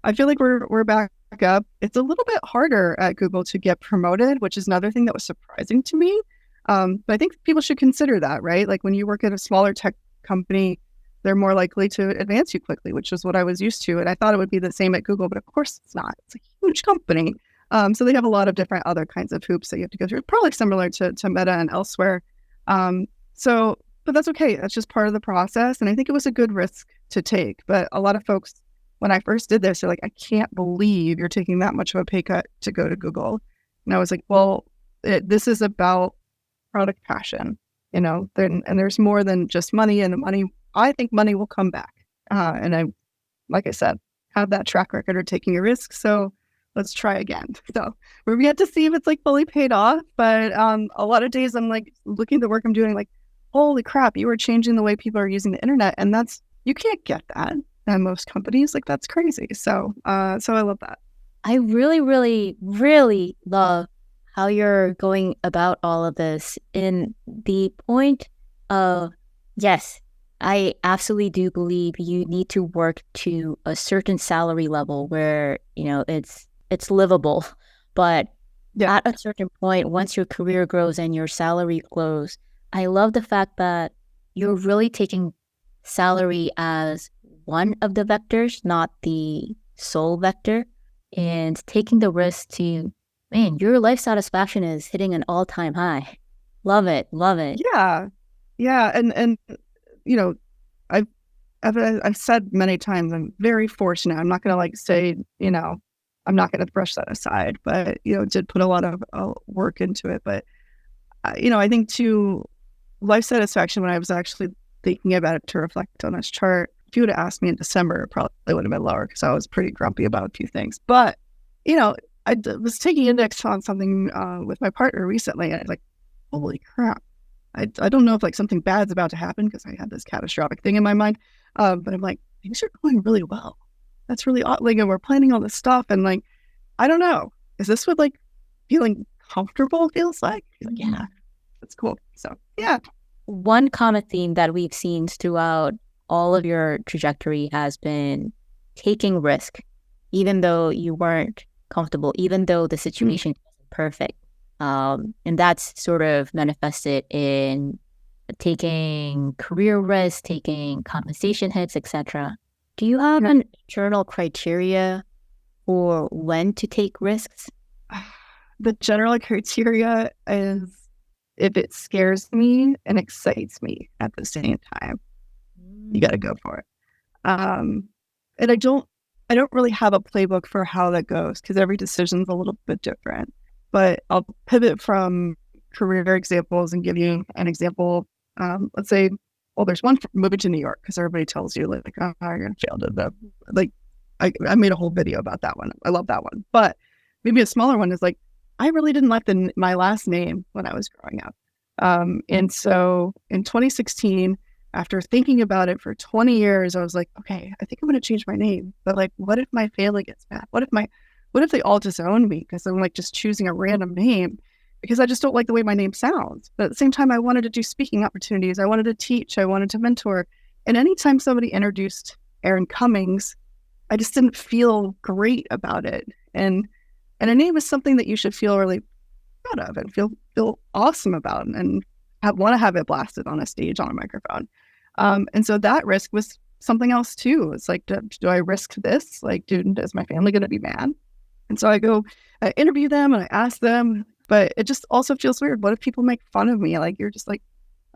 [SPEAKER 2] I feel like we're back up. It's a little bit harder at Google to get promoted, which is another thing that was surprising to me. But I think people should consider that, right? Like when you work at a smaller tech company, they're more likely to advance you quickly, which is what I was used to. And I thought it would be the same at Google, but of course it's not. It's a huge company. So they have a lot of different other kinds of hoops that you have to go through, probably similar to Meta and elsewhere. But that's okay. That's just part of the process. And I think it was a good risk to take. But a lot of folks, when I first did this, they're like, I can't believe you're taking that much of a pay cut to go to Google. And I was like, well, this is about product passion, and there's more than just money. And the money, I think money will come back. And I, like I said, have that track record of taking a risk. So let's try again. So we're yet to see if it's like fully paid off. But a lot of days I'm like looking at the work I'm doing, like, holy crap, you are changing the way people are using the internet. And you can't get that at most companies. Like that's crazy. So I love that.
[SPEAKER 1] I really, really, really love how you're going about all of this in the point of, yes, I absolutely do believe you need to work to a certain salary level where, it's livable. But at a certain point, once your career grows and your salary grows, I love the fact that you're really taking salary as one of the vectors, not the sole vector, and taking the risk to, man, your life satisfaction is hitting an all-time high. Love it. Love it.
[SPEAKER 2] Yeah. Yeah. And I've said many times, I'm very fortunate. I'm not going to like say, I'm not going to brush that aside, but, did put a lot of work into it. But, I think too, life satisfaction, when I was actually thinking about it to reflect on this chart, if you would have asked me in December, it probably would have been lower because I was pretty grumpy about a few things. But, I was taking index on something with my partner recently, and I was like, holy crap. I don't know if like something bad's about to happen because I had this catastrophic thing in my mind. But I'm like, things are going really well. That's really odd. Like, and we're planning all this stuff. And like, I don't know. Is this what like feeling comfortable feels like? Like, yeah, that's cool. So, yeah.
[SPEAKER 1] One common theme that we've seen throughout all of your trajectory has been taking risk, even though you weren't comfortable, even though the situation wasn't perfect. And that's sort of manifested in taking career risks, taking compensation hits, etc. Do you have an internal criteria for when to take risks?
[SPEAKER 2] The general criteria is if it scares me and excites me at the same time, you got to go for it. And I don't really have a playbook for how that goes because every decision's a little bit different. But I'll pivot from career examples and give you an example. Let's say, well, there's one for moving to New York because everybody tells you like, oh, you're going to fail to the, like, I made a whole video about that one. I love that one. But maybe a smaller one is like, I really didn't like my last name when I was growing up. And so in 2016, after thinking about it for 20 years, I was like, okay, I think I'm going to change my name. But like, what if my family gets mad? What if they all disown me because I'm like just choosing a random name because I just don't like the way my name sounds. But at the same time, I wanted to do speaking opportunities. I wanted to teach. I wanted to mentor. And anytime somebody introduced Erin Cummings, I just didn't feel great about it. And a name is something that you should feel really proud of and feel awesome about, and want to have it blasted on a stage on a microphone. And so that risk was something else too. It's like, do I risk this? Like, is my family going to be mad? And so I interview them and I ask them, but it just also feels weird. What if people make fun of me? Like, you're just like,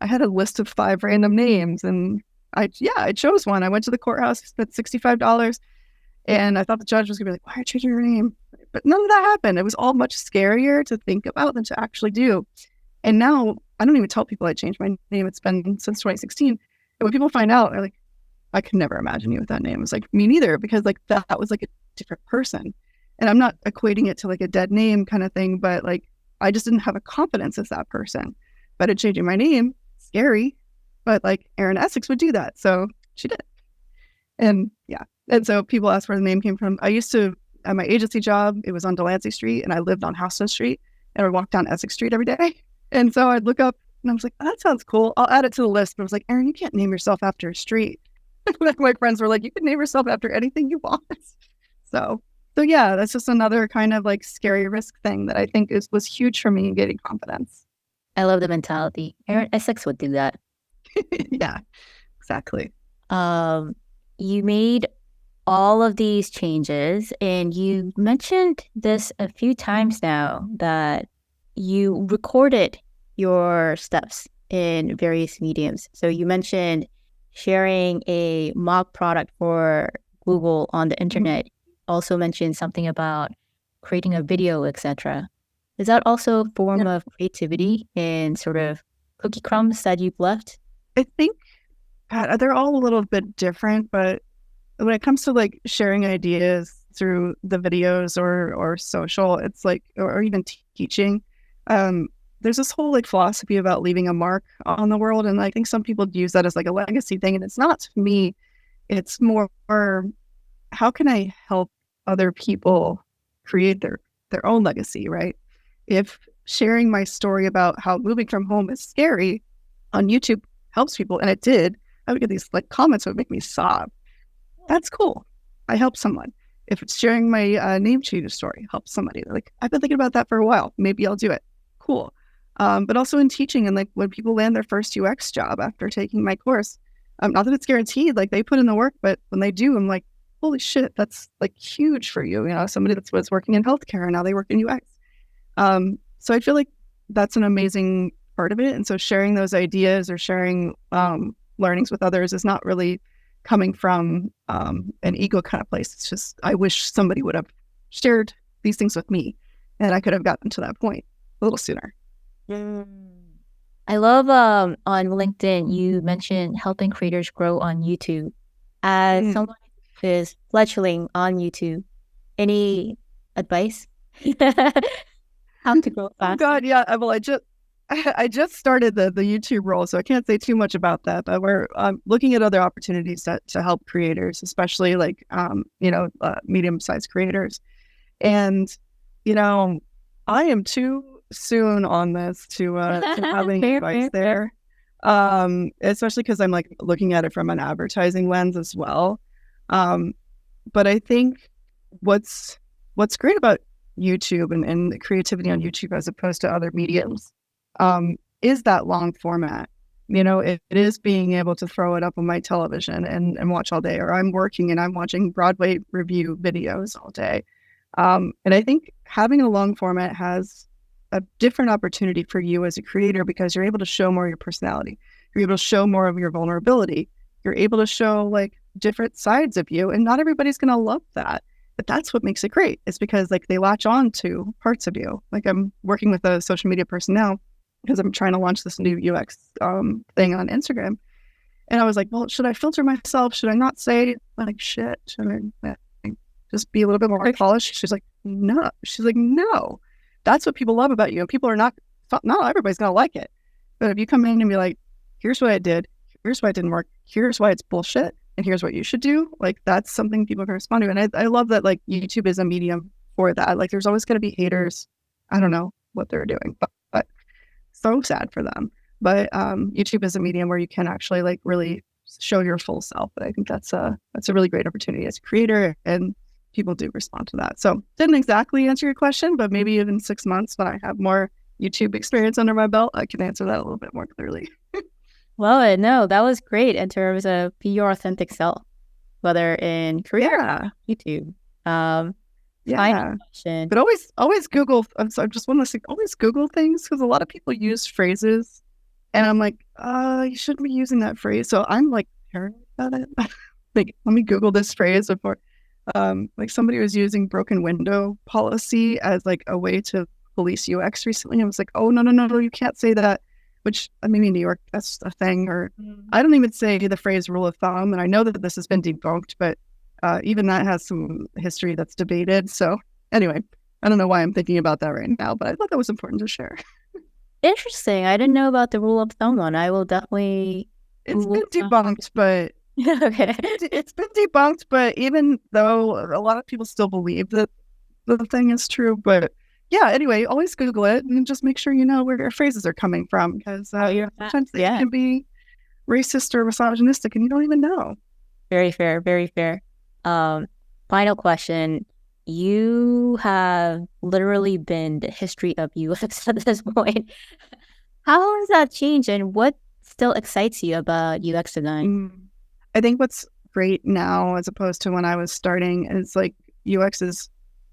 [SPEAKER 2] I had a list of 5 random names, and I chose one. I went to the courthouse, spent $65, and I thought the judge was gonna be like, why are you changing your name? But none of that happened. It was all much scarier to think about than to actually do. And now I don't even tell people I changed my name. It's been since 2016. And when people find out, they're like, I could never imagine you with that name. It's like, me neither, because like that was like a different person. And I'm not equating it to like a dead name kind of thing, but like I just didn't have a confidence as that person. But in changing my name, scary, but like Erin Essex would do that. So she did. And yeah. And so people ask where the name came from. I used to, at my agency job, it was on Delancey Street, and I lived on Houston Street, and I would walk down Essex Street every day. And so I'd look up and I was like, oh, that sounds cool. I'll add it to the list. But I was like, Erin, you can't name yourself after a street. My friends were like, you can name yourself after anything you want. So yeah, that's just another kind of like scary risk thing that I think was huge for me in getting confidence.
[SPEAKER 1] I love the mentality. Erin Essex would do that.
[SPEAKER 2] Yeah, exactly.
[SPEAKER 1] You made all of these changes, and you mentioned this a few times now, that you recorded your steps in various mediums. So you mentioned sharing a mock product for Google on the internet. Also mentioned something about creating a video, etc. Is that also a form of creativity and sort of cookie crumbs that you've left?
[SPEAKER 2] I think, God, they're all a little bit different, but when it comes to like sharing ideas through the videos or social, it's like, or even teaching, there's this whole like philosophy about leaving a mark on the world. And I think some people use that as like a legacy thing. And it's not to me, it's more, how can I help other people create their own legacy, right? If sharing my story about how moving from home is scary on YouTube helps people, and it did, I would get these like comments that would make me sob. That's cool. I helped someone. If it's sharing my name change story, help somebody. Like, I've been thinking about that for a while. Maybe I'll do it. Cool. But also in teaching, and like when people land their first UX job after taking my course, not that it's guaranteed, like they put in the work, but when they do, I'm like, holy shit, that's like huge for you. You know, somebody that was working in healthcare and now they work in UX. So I feel like that's an amazing part of it. And so sharing those ideas or sharing learnings with others is not really coming from an ego kind of place. It's just, I wish somebody would have shared these things with me, and I could have gotten to that point a little sooner.
[SPEAKER 1] I love on LinkedIn, you mentioned helping creators grow on YouTube. As someone who is fledgling on YouTube, any advice? How to grow fast?
[SPEAKER 2] Oh God, yeah. Well, I just started the YouTube role, so I can't say too much about that. But we're looking at other opportunities to help creators, especially like medium-sized creators. And I am too soon on this to having advice there, especially because I'm like looking at it from an advertising lens as well. But I think what's great about YouTube and the creativity on YouTube as opposed to other mediums is that long format. It is being able to throw it up on my television and watch all day, or I'm working and I'm watching Broadway review videos all day. And I think having a long format has a different opportunity for you as a creator, because you're able to show more of your personality. You're able to show more of your vulnerability. You're able to show like different sides of you, and not everybody's going to love that. But that's what makes it great. It's because like they latch on to parts of you. Like I'm working with a social media person now because I'm trying to launch this new UX thing on Instagram. And I was like, well, should I filter myself? Should I not say like shit? Should I just be a little bit more polished? She's like, no. She's like, no. That's what people love about you. And people are not everybody's going to like it. But if you come in and be like, here's what I did, here's why it didn't work, here's why it's bullshit, and here's what you should do, like that's something people can respond to. And I love that like YouTube is a medium for that. Like there's always going to be haters. I don't know what they're doing, but so sad for them. But YouTube is a medium where you can actually like really show your full self. But I think that's a really great opportunity as a creator, and people do respond to that. So didn't exactly answer your question, but maybe in 6 months when I have more YouTube experience under my belt, I can answer that a little bit more clearly.
[SPEAKER 1] Well, no, that was great in terms of be your authentic self, whether in career or YouTube. Final question.
[SPEAKER 2] But always Google. So I just want to say, always Google things, because a lot of people use phrases, and I'm like, you shouldn't be using that phrase. So I'm like paranoid about it. Like, let me Google this phrase before. Like somebody was using broken window policy as like a way to police UX recently. I was like, oh no, you can't say that. Which maybe in New York that's a thing, or I don't even say the phrase rule of thumb. And I know that this has been debunked, but even that has some history that's debated. So anyway, I don't know why I'm thinking about that right now, but I thought that was important to share.
[SPEAKER 1] Interesting. I didn't know about the rule of thumb one. I will definitely.
[SPEAKER 2] It's been debunked, but
[SPEAKER 1] okay.
[SPEAKER 2] It's been debunked, but even though a lot of people still believe that the thing is true, but yeah, anyway, always Google it and just make sure you know where your phrases are coming from, because sometimes they can be racist or misogynistic and you don't even know.
[SPEAKER 1] Very fair, very fair. Final question. You have literally been the history of UX at this point. How has that changed, and what still excites you about UX design?
[SPEAKER 2] I think what's great now, as opposed to when I was starting, is like UX is,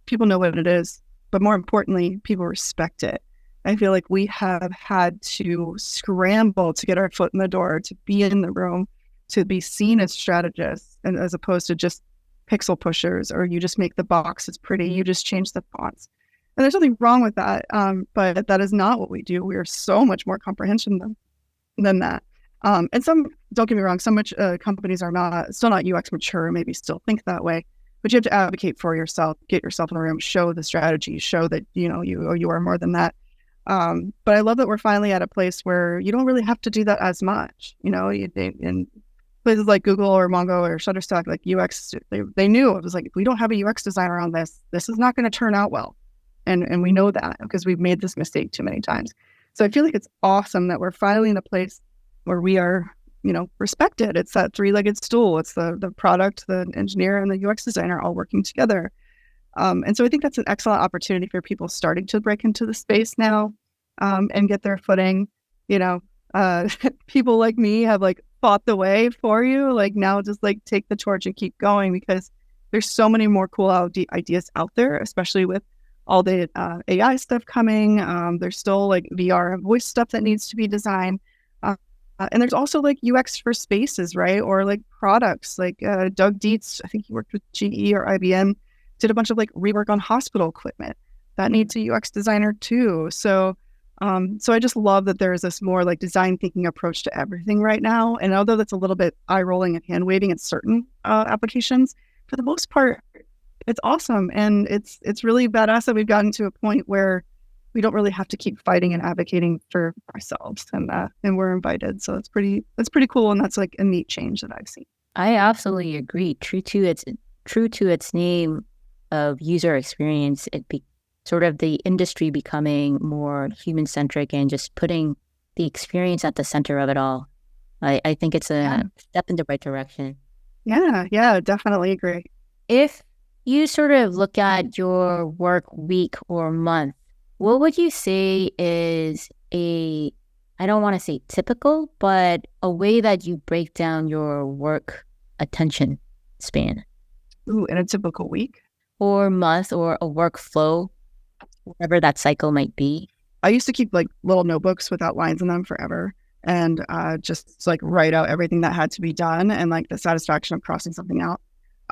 [SPEAKER 2] people know what it is, but more importantly, people respect it. I feel like we have had to scramble to get our foot in the door, to be in the room, to be seen as strategists, and as opposed to just pixel pushers, or you just make the boxes pretty, you just change the fonts. And there's nothing wrong with that, but that is not what we do. We are so much more comprehension than that. And some, don't get me wrong, some companies are still not UX mature, maybe still think that way, but you have to advocate for yourself, get yourself in the room, show the strategy, show that, you are more than that. But I love that we're finally at a place where you don't really have to do that as much. In places like Google or Mongo or Shutterstock, like UX, they knew it was like, if we don't have a UX designer on this is not going to turn out well. And we know that because we've made this mistake too many times. So I feel like it's awesome that we're finally in a place where we are, respected. It's that three-legged stool. It's the product, the engineer, and the UX designer all working together. And so I think that's an excellent opportunity for people starting to break into the space now, and get their footing. People like me have like fought the way for you. Like now just like take the torch and keep going, because there's so many more cool ideas out there, especially with all the AI stuff coming. There's still like VR and voice stuff that needs to be designed. And there's also like UX for spaces, right? Or like products, like Doug Dietz, I think he worked with GE or IBM, did a bunch of like rework on hospital equipment that needs a UX designer too. So I just love that there is this more like design thinking approach to everything right now. And although that's a little bit eye rolling and hand waving in certain applications, for the most part, it's awesome. And it's really badass that we've gotten to a point where we don't really have to keep fighting and advocating for ourselves, and we're invited. So it's pretty cool, and that's like a neat change that I've seen.
[SPEAKER 1] I absolutely agree. True to its name of user experience, sort of the industry becoming more human centric and just putting the experience at the center of it all. I think it's a step in the right direction.
[SPEAKER 2] Yeah, definitely agree.
[SPEAKER 1] If you sort of look at your work week or month, what would you say is I don't want to say typical, but a way that you break down your work attention span?
[SPEAKER 2] Ooh, in a typical week?
[SPEAKER 1] Or month, or a workflow, whatever that cycle might be.
[SPEAKER 2] I used to keep like little notebooks with outlines in them forever, and just like write out everything that had to be done and like the satisfaction of crossing something out.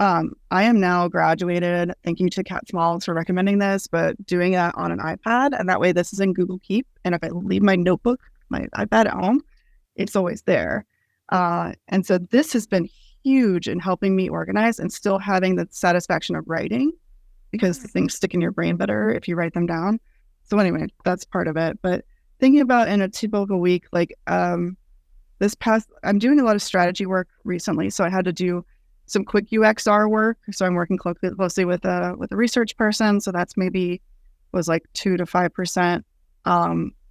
[SPEAKER 2] I am now graduated. Thank you to Kat Smalls for recommending this, but doing that on an iPad, and that way this is in Google Keep. And if I leave my notebook, my iPad at home, it's always there. And so this has been huge in helping me organize and still having the satisfaction of writing, because things stick in your brain better if you write them down. So anyway, that's part of it. But thinking about in a typical week, like I'm doing a lot of strategy work recently. So I had to do some quick UXR work. So I'm working closely with a research person. So that's maybe was like 2 to 5%.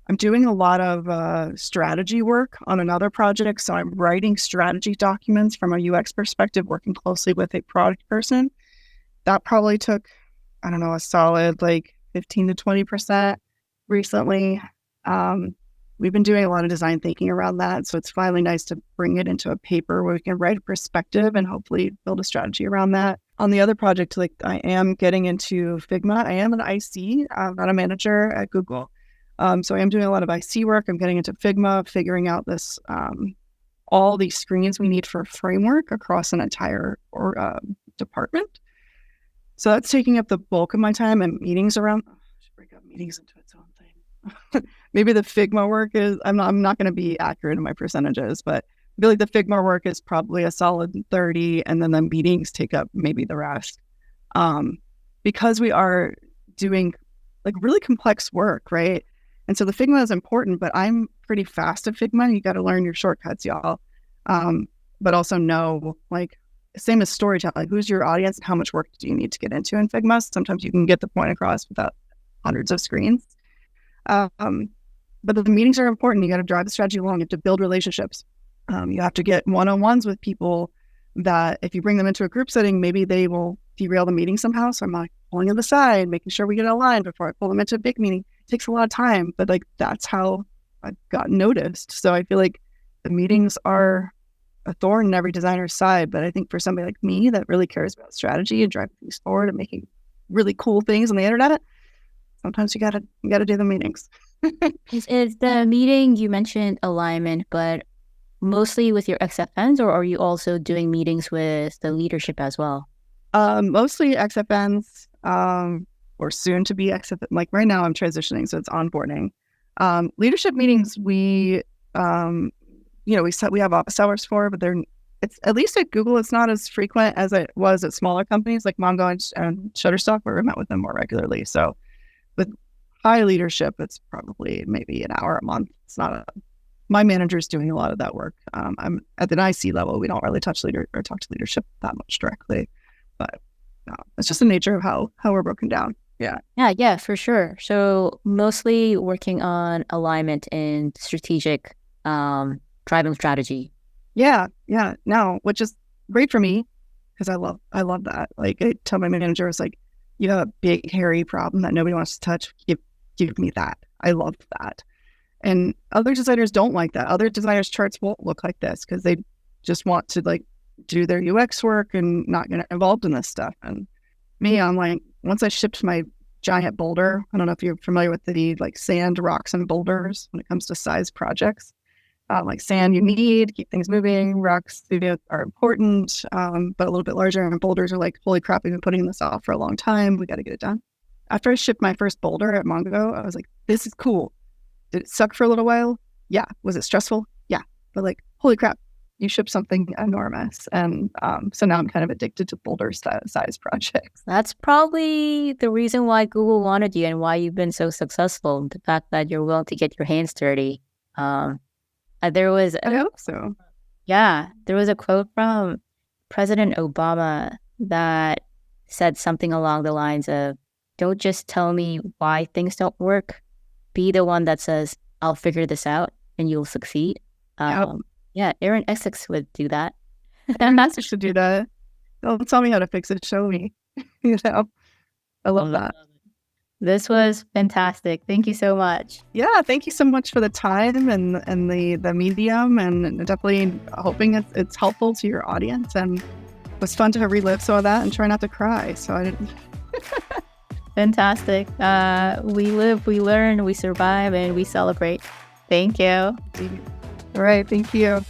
[SPEAKER 2] I'm doing a lot of strategy work on another project. So I'm writing strategy documents from a UX perspective, working closely with a product person. That probably took, I don't know, a solid like 15 to 20% recently. We've been doing a lot of design thinking around that. So it's finally nice to bring it into a paper where we can write a perspective and hopefully build a strategy around that. On the other project, like I am getting into Figma. I am an IC, not a manager at Google. So I am doing a lot of IC work. I'm getting into Figma, figuring out this, all these screens we need for a framework across an entire department. So that's taking up the bulk of my time, and meetings around. I should break up meetings into its own thing. Maybe the Figma work is, I'm not going to be accurate in my percentages, but I feel like the Figma work is probably a solid 30, and then the meetings take up maybe the rest. Because we are doing like really complex work, right? And so the Figma is important, but I'm pretty fast at Figma. You got to learn your shortcuts, y'all. But also know, like, same as storytelling, like, who's your audience and how much work do you need to get into in Figma? Sometimes you can get the point across without hundreds of screens. But the meetings are important. You got to drive the strategy along. You have to build relationships. You have to get one-on-ones with people that if you bring them into a group setting, maybe they will derail the meeting somehow. So I'm like pulling them aside, making sure we get aligned before I pull them into a big meeting. It takes a lot of time, but like that's how I got noticed. So I feel like the meetings are a thorn in every designer's side. But I think for somebody like me that really cares about strategy and driving things forward and making really cool things on the internet, sometimes you gotta do the meetings.
[SPEAKER 1] Is the meeting, you mentioned alignment, but mostly with your XFNs, or are you also doing meetings with the leadership as well?
[SPEAKER 2] Mostly XFNs, or soon to be XFN. Like right now I'm transitioning, so it's onboarding. Leadership meetings, we have office hours for, but it's at least at Google, it's not as frequent as it was at smaller companies like Mongo and Shutterstock, where we met with them more regularly. So with high leadership, it's probably maybe an hour a month. It's not my manager's doing a lot of that work. I'm at the IC level. We don't really talk to leadership that much directly, but it's just the nature of how we're broken down.
[SPEAKER 1] Yeah, for sure. So mostly working on alignment and strategic driving strategy.
[SPEAKER 2] Yeah. No, which is great for me because I love that. Like I tell my manager, it's like, you have a big hairy problem that nobody wants to touch. Give me that. I love that. And other designers don't like that. Other designers' charts won't look like this because they just want to like do their UX work and not get involved in this stuff. And me, I'm like, once I shipped my giant boulder, I don't know if you're familiar with the like sand, rocks, and boulders when it comes to size projects. Like sand you need to keep things moving. Rocks are important, but a little bit larger. And boulders are like, holy crap, we've been putting this off for a long time. We got to get it done. After I shipped my first boulder at Mongo, I was like, this is cool. Did it suck for a little while? Yeah. Was it stressful? Yeah. But like, holy crap, you shipped something enormous. And so now I'm kind of addicted to boulder size projects.
[SPEAKER 1] That's probably the reason why Google wanted you and why you've been so successful. The fact that you're willing to get your hands dirty. I hope so. Yeah. There was a quote from President Obama that said something along the lines of, don't just tell me why things don't work. Be the one that says, I'll figure this out and you'll succeed. Yeah, Erin Essex would do that.
[SPEAKER 2] Erin Essex should do that. Don't tell me how to fix it. Show me. I love that.
[SPEAKER 1] This was fantastic. Thank you so much.
[SPEAKER 2] Yeah, thank you so much for the time and the medium, and definitely hoping it's helpful to your audience. And it was fun to relive some of that and try not to cry. So I didn't.
[SPEAKER 1] Fantastic. We live, we learn, we survive, and we celebrate. Thank you.
[SPEAKER 2] All right. Thank you.